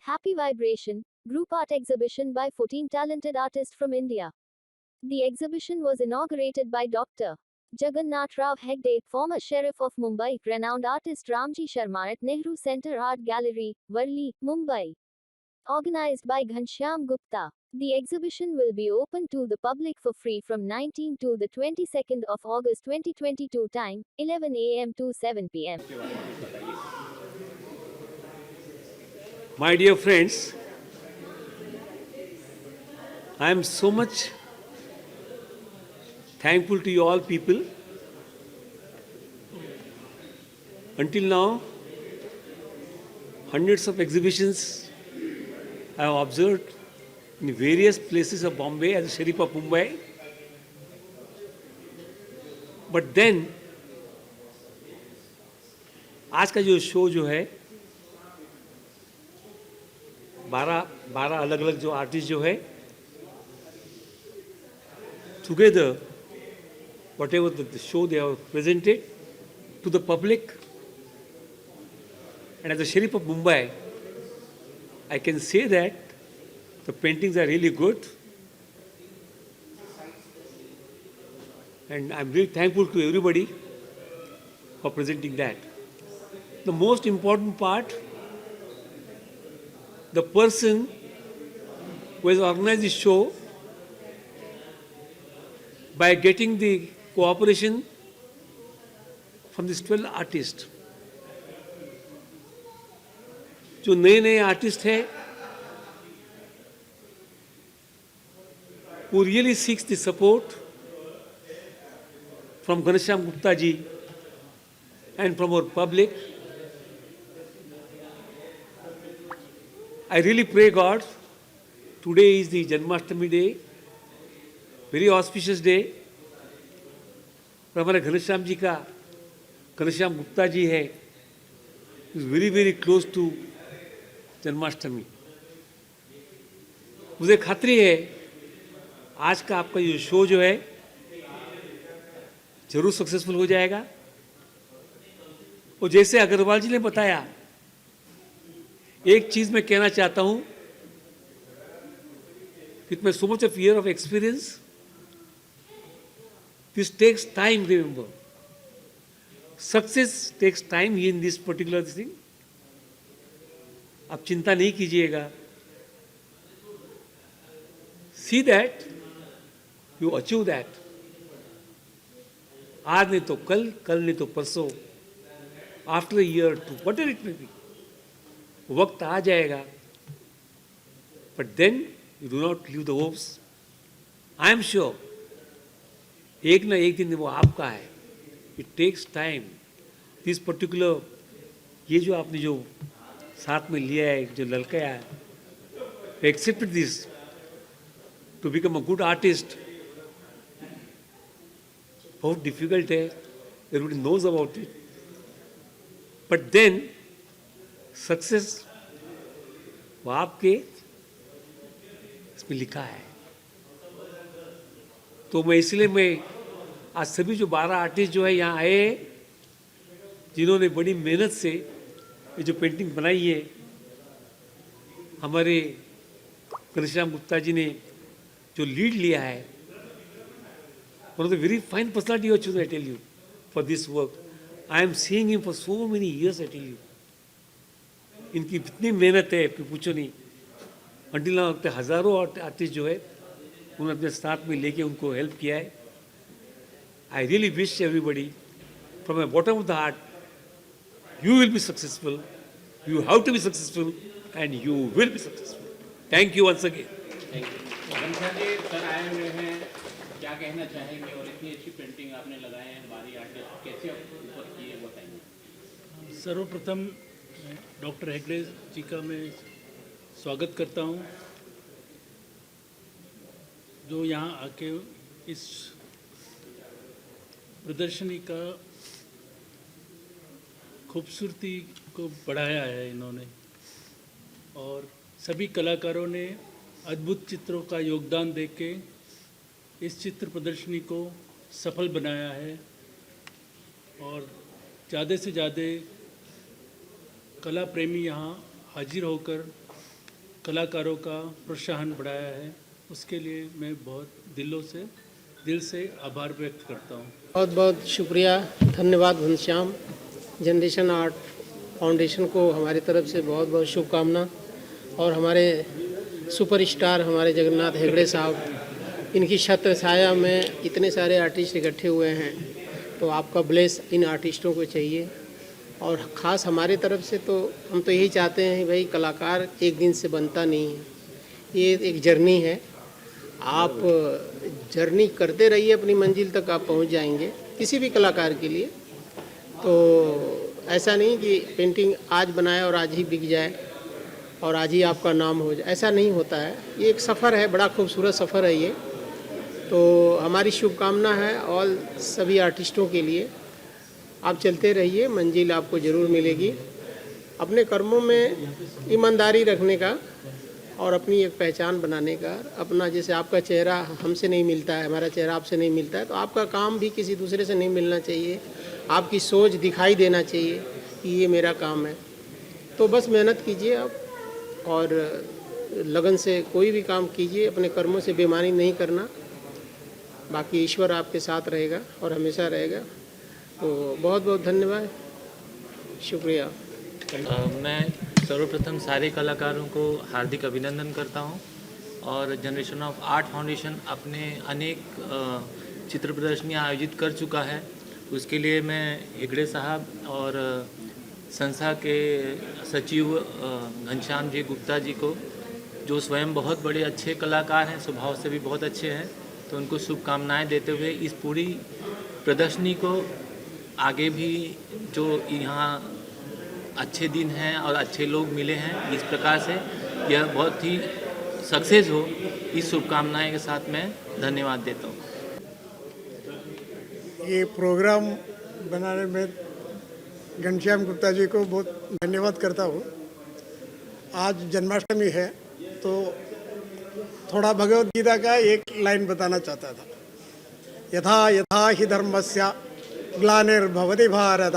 Happy Vibration, group art exhibition by 14 talented artists from India. The exhibition was inaugurated by Dr. Jagannath Rao Hegde, former sheriff of Mumbai, renowned artist Ramji Sharma at Nehru Centre Art Gallery, Worli, Mumbai. Organized by Ghanshyam Gupta. The exhibition will be open to the public for free from 19 to the 22nd of August 2022 time, 11 am to 7 pm. My dear friends, I am so much thankful to you all people. Until now, hundreds of exhibitions I have observed in various places of Bombay as a Sheriff of Mumbai. But then, आज का जो show जो है 12 अलग अलग जो artist जो है together whatever the show they have presented to the public, and as a Sheriff of Mumbai I can say that the paintings are really good, and I'm really thankful to everybody for presenting that. The most important part, the person who has organized this show, by getting the cooperation from these 12 artists. जो नए नए artist है, who really seeks the support from Ghanshyam Gupta ji and from our public. I really pray God, today is the Janmashtami day, very auspicious day. और हमारे घनश्याम जी का, घनश्याम गुप्ता जी है, is very very close to Janmashtami. मुझे खातरी है आज का आपका ये शो जो है जरूर सक्सेसफुल हो जाएगा. और जैसे अग्रवाल जी ने बताया, एक चीज मैं कहना चाहता हूं, with my so much of year of experience, this takes time, remember. Success takes time in this particular thing. आप चिंता नहीं कीजिएगा. See that you achieve that. आज नहीं तो कल, कल नहीं तो परसों, after a year or two, whatever it may be, वक्त आ जाएगा. But then you do not leave the hopes. I am sure एक ना एक दिन वो आपका है. It takes time. This particular, ये जो आपने जो साथ में लिया है, जो लड़का है, accepted this to become a good artist. बहुत डिफिकल्ट है, everybody knows about it. But then success वो आपके इसमें लिखा है. तो मैं इसलिए मैं आज सभी जो 12 आर्टिस्ट जो है यहाँ आए, जिन्होंने बड़ी मेहनत से ये जो पेंटिंग बनाई है, हमारे घनश्याम गुप्ता जी ने जो लीड लिया है, one of the very fine personality of choose, I tell you, for this work. I am seeing him for so many years, I tell you. इनकी इतनी मेहनत है कि पूछो नहीं. अंटिल नाउ हज़ारों आर्टिस्ट जो है उन्होंने अपने साथ में लेके उनको हेल्प किया है. I really wish everybody from the bottom of the heart, you will be successful, you have to be successful, and you will be successful. Thank you once again. Thank you. Ghanshyam ji sir आए हुए हैं, क्या कहना चाहेंगे? और इतनी अच्छी painting आपने लगाए हैं, 12 आर्टिस्ट कैसे ऊपर किए, बताइए. सर्वप्रथम डॉक्टर हेगड़े जी का मैं स्वागत करता हूं, जो यहाँ आके इस प्रदर्शनी का खूबसूरती को बढ़ाया है इन्होंने. और सभी कलाकारों ने अद्भुत चित्रों का योगदान देके इस चित्र प्रदर्शनी को सफल बनाया है. और ज़्यादा से ज़्यादा कला प्रेमी यहाँ हाजिर होकर कलाकारों का प्रोत्साहन बढ़ाया है, उसके लिए मैं बहुत दिल से आभार व्यक्त करता हूँ। बहुत बहुत शुक्रिया, धन्यवाद घनश्याम जनरेशन आर्ट फाउंडेशन को हमारी तरफ से बहुत बहुत शुभकामना। और हमारे सुपरस्टार हमारे जगन्नाथ हेगड़े साहब, इनकी छत्र छाया में इतने सारे आर्टिस्ट इकट्ठे हुए हैं, तो आपका ब्लेस इन आर्टिस्टों को चाहिए। और ख़ास हमारे तरफ से तो हम तो यही चाहते हैं भाई, कलाकार एक दिन से बनता नहीं है, ये एक जर्नी है। आप जर्नी करते रहिए, अपनी मंजिल तक आप पहुंच जाएंगे किसी भी कलाकार के लिए। तो ऐसा नहीं कि पेंटिंग आज बनाए और आज ही बिक जाए और आज ही आपका नाम हो जाए, ऐसा नहीं होता है। ये एक सफ़र है, बड़ा खूबसूरत सफ़र है ये। तो हमारी शुभकामना है ऑल सभी आर्टिस्टों के लिए, आप चलते रहिए, मंजिल आपको ज़रूर मिलेगी। अपने कर्मों में ईमानदारी रखने का और अपनी एक पहचान बनाने का, अपना जैसे आपका चेहरा हमसे नहीं मिलता है, हमारा चेहरा आपसे नहीं मिलता है, तो आपका काम भी किसी दूसरे से नहीं मिलना चाहिए। आपकी सोच दिखाई देना चाहिए कि ये मेरा काम है। तो बस मेहनत कीजिए आप और लगन से कोई भी काम कीजिए, अपने कर्मों से बेईमानी नहीं करना, बाकी ईश्वर आपके साथ रहेगा और हमेशा रहेगा। तो बहुत बहुत धन्यवाद, शुक्रिया। मैं सर्वप्रथम सारे कलाकारों को हार्दिक अभिनंदन करता हूं और जनरेशन ऑफ आर्ट फाउंडेशन अपने अनेक चित्र प्रदर्शनियाँ आयोजित कर चुका है। उसके लिए मैं हेगड़े साहब और संस्था के सचिव घनश्याम जी गुप्ता जी को, जो स्वयं बहुत बड़े अच्छे कलाकार हैं, स्वभाव से भी बहुत अच्छे हैं, तो उनको शुभकामनाएं देते हुए इस पूरी प्रदर्शनी को आगे भी जो यहाँ अच्छे दिन हैं और अच्छे लोग मिले हैं, इस प्रकार से यह बहुत ही सक्सेस हो, इस शुभकामनाएं के साथ मैं धन्यवाद देता हूँ। ये प्रोग्राम बनाने में घनश्याम गुप्ता जी को बहुत धन्यवाद करता हूँ। आज जन्माष्टमी है तो थोड़ा भगवद गीता का एक लाइन बताना चाहता था। यथा यथा हि धर्मस्य ग्लानिर्भवति भारत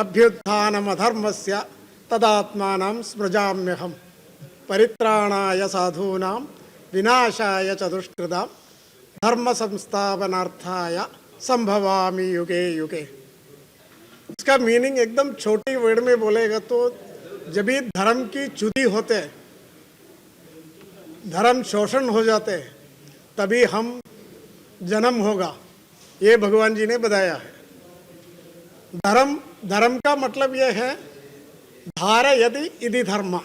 अभ्युत्थानमधर्मस्य तदात्मानं स्मृजाम्यहम् परित्राणाय साधूनां विनाशाय च दुष्कृतां धर्म संस्थापनार्थाय संभवामि युगे युगे। इसका मीनिंग एकदम छोटी वर्ड में बोलेगा तो जब भी धर्म की च्युति होते, धर्म शोषण हो जाते, तभी हम जन्म होगा, ये भगवान जी ने बताया है। धर्म का मतलब यह है धारयति इति धर्म।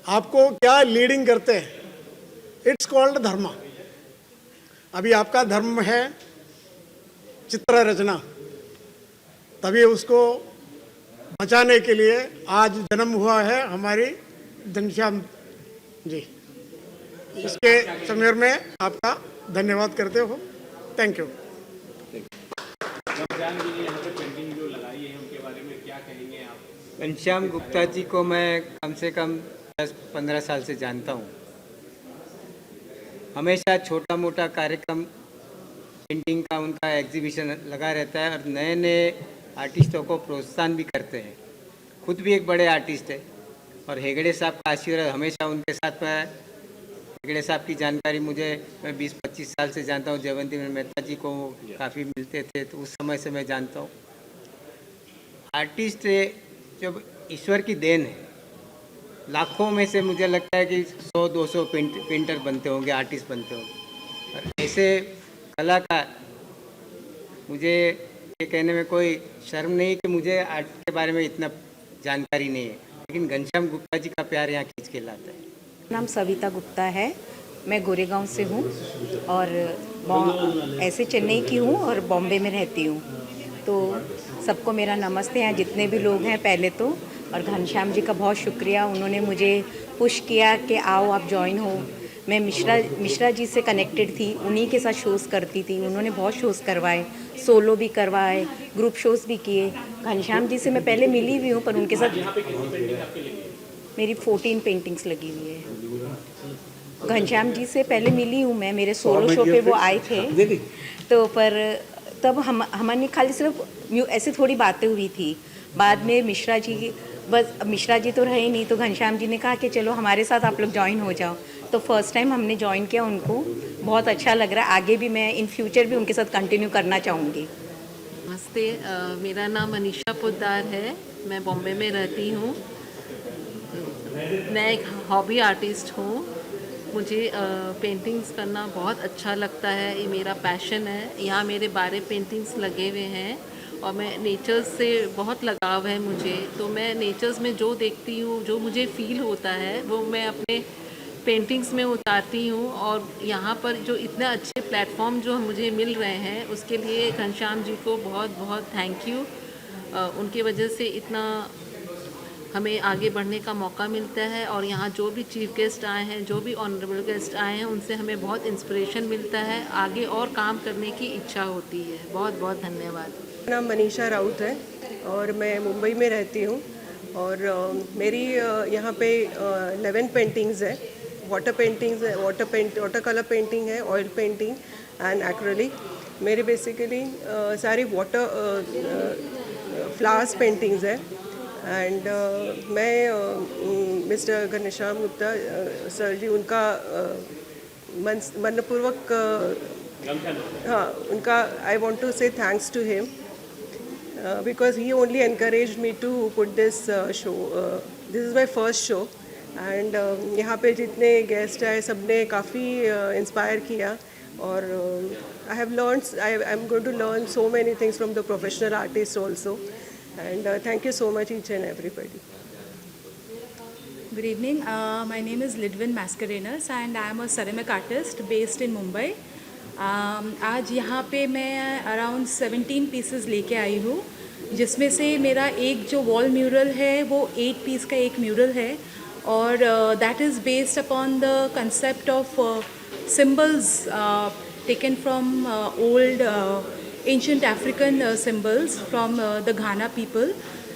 आपको क्या लीडिंग करते हैं, इट्स कॉल्ड धर्म। अभी आपका धर्म है चित्र रचना, तभी उसको बचाने के लिए आज जन्म हुआ है हमारी घनश्याम जी। इसके समय में आपका धन्यवाद करते हो, थैंक यू। घनश्याम जी ने यहाँ पे पेंटिंग जो लगाई है उनके बारे में क्या कहेंगे आप? घनश्याम गुप्ता जी को मैं कम से कम 10-15 साल से जानता हूँ। हमेशा छोटा मोटा कार्यक्रम पेंटिंग का उनका एग्जीबिशन लगा रहता है और नए नए आर्टिस्टों को प्रोत्साहन भी करते हैं। खुद भी एक बड़े आर्टिस्ट है और हेगड़े साहब का आशीर्वाद हमेशा उनके साथ में। हेगड़े साहब की जानकारी मैं 20-25 साल से जानता हूँ। जयवंती मेहता जी को काफ़ी मिलते थे, तो उस समय से मैं जानता हूँ। आर्टिस्ट जब ईश्वर की देन है, लाखों में से मुझे लगता है कि 100-200 पेंटर बनते होंगे, आर्टिस्ट बनते होंगे। और ऐसे कलाकार, मुझे ये कहने में कोई शर्म नहीं कि मुझे आर्ट के बारे में इतना जानकारी नहीं है, लेकिन घनश्याम गुप्ता जी का प्यार यहाँ खींच के लाता है। नाम सविता गुप्ता है, मैं गोरेगांव से हूँ और ऐसे चेन्नई की हूँ और बॉम्बे में रहती हूँ। तो सबको मेरा नमस्ते हैं, जितने भी लोग हैं पहले तो। और घनश्याम जी का बहुत शुक्रिया, उन्होंने मुझे पुश किया कि आओ आप ज्वाइन हो। मैं मिश्रा जी से कनेक्टेड थी, उन्हीं के साथ शोज़ करती थी। उन्होंने बहुत शोज़ करवाए, सोलो भी करवाए, ग्रुप शोज़ भी किए। घनश्याम जी से मैं पहले मिली हुई हूँ, पर उनके साथ मेरी 14 पेंटिंग्स लगी हुई है। घनश्याम जी से पहले मिली हूँ मैं, मेरे सोलो शो पे वो आए थे, तो पर तब हमने खाली सिर्फ ऐसे थोड़ी बातें हुई थी। बाद में मिश्रा जी तो रहे नहीं, तो घनश्याम जी ने कहा कि चलो हमारे साथ आप लोग ज्वाइन हो जाओ। तो फर्स्ट टाइम हमने ज्वाइन किया उनको, बहुत अच्छा लग रहा है। आगे भी मैं इन फ्यूचर भी उनके साथ कंटिन्यू करना चाहूँगी। नमस्ते, मेरा नाम मनीषा पोद्दार है, मैं बॉम्बे में रहती हूँ। मैं एक हॉबी आर्टिस्ट हूँ। मुझे पेंटिंग्स करना बहुत अच्छा लगता है, ये मेरा पैशन है। यहाँ मेरे 12 पेंटिंग्स लगे हुए हैं और मैं नेचर्स से बहुत लगाव है मुझे, तो मैं नेचर्स में जो देखती हूँ, जो मुझे फील होता है, वो मैं अपने पेंटिंग्स में उतारती हूँ। और यहाँ पर जो इतने अच्छे प्लेटफॉर्म जो मुझे मिल रहे हैं, उसके लिए घनश्याम जी को बहुत बहुत थैंक यू। उनकी वजह से इतना हमें आगे बढ़ने का मौका मिलता है, और यहाँ जो भी चीफ गेस्ट आए हैं, जो भी ऑनरेबल गेस्ट आए हैं, उनसे हमें बहुत इंस्पिरेशन मिलता है, आगे और काम करने की इच्छा होती है। बहुत बहुत धन्यवाद। मेरा नाम मनीषा राउत है और मैं मुंबई में रहती हूँ। और मेरी यहाँ पे 11 पेंटिंग्स है। वाटर पेंटिंग्स है, वाटर कलर पेंटिंग है, ऑयल पेंटिंग एंड एक्रेलिक। मेरी बेसिकली सारी वाटर फ्लावर्स पेंटिंग्स है। एंड मैं मिस्टर घनश्याम गुप्ता सर जी, उनका मनपूर्वक हाँ, उनका I want to say thanks to him because he only encouraged me to put this show. This is my first show and यहाँ पे जितने गेस्ट आए सब ने काफ़ी इंस्पायर किया। और I have learned, I am going to learn so many things from the professional artist also. And thank you so much each and everybody. Good evening. My name is Lidwin Mascarenas and I am a ceramic artist based in Mumbai. आज यहाँ पे मैं around 17 pieces लेके आई हूँ, जिसमें से मेरा एक जो वॉल म्यूरल है वो 8 पीस का एक म्यूरल है, और that is based upon the concept of symbols taken from old ancient African symbols from the Ghana people.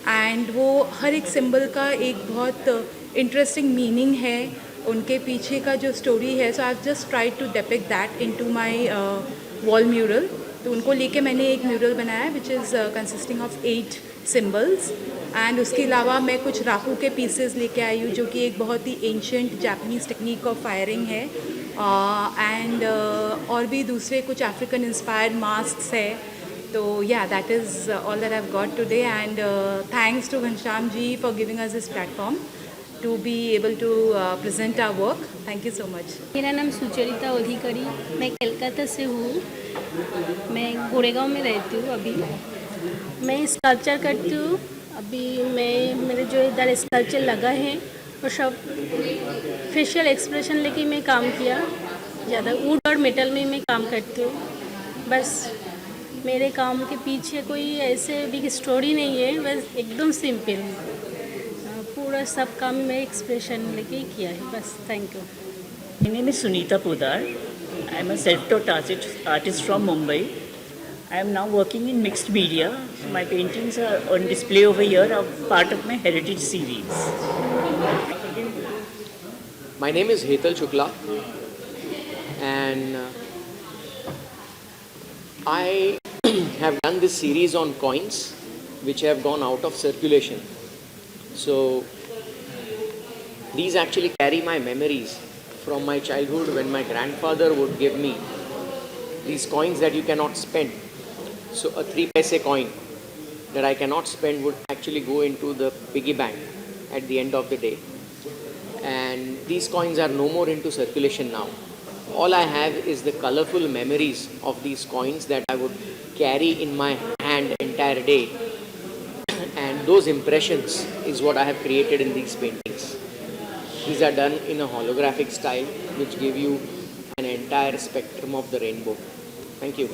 And वो हर एक सिम्बल का एक बहुत इंटरेस्टिंग मीनिंग है, उनके पीछे का जो स्टोरी है। So I just try to depict that into my wall mural. तो उनको लेके मैंने एक म्यूरल बनाया which is consisting of 8 symbols. And उसके अलावा मैं कुछ राहू के पीसेस लेके आई हूँ, जो कि एक बहुत ही ancient Japanese technique of firing है। एंड और भी दूसरे कुछ अफ्रीकन इंस्पायर्ड मास्क्स है। तो या that is all that I have got today, and thanks to Ghanshyam ji for giving us this platform to be able to present our work. Thank you so much. मेरा नाम सुचरिता अधिकारी, मैं कलकत्ता से हूँ। मैं गोरेगांव में रहती हूँ। अभी मैं स्कल्पचर करती हूँ। अभी मेरे जो इधर स्कल्पचर लगा है और सब फेशियल एक्सप्रेशन लेके मैं काम किया। ज़्यादा वुड और मेटल में मैं काम करती हूँ। बस मेरे काम के पीछे कोई ऐसे बिग स्टोरी नहीं है, बस एकदम सिंपल पूरा सब काम में एक्सप्रेशन लेके किया है बस। Thank you. My name is Sunita Podar. I am a self-taught artist from Mumbai. I am now working in mixed media. My paintings are on display over here, are part of my heritage series. My name is Hetal Shukla, and I have done this series on coins which have gone out of circulation. So these actually carry my memories from my childhood, when my grandfather would give me these coins that you cannot spend. So a 3 paise coin that I cannot spend would actually go into the piggy bank at the end of the day. And these coins are no more into circulation now. All I have is the colorful memories of these coins that I would carry in my hand entire day. And those impressions is what I have created in these paintings. These are done in a holographic style which give you an entire spectrum of the rainbow. Thank you.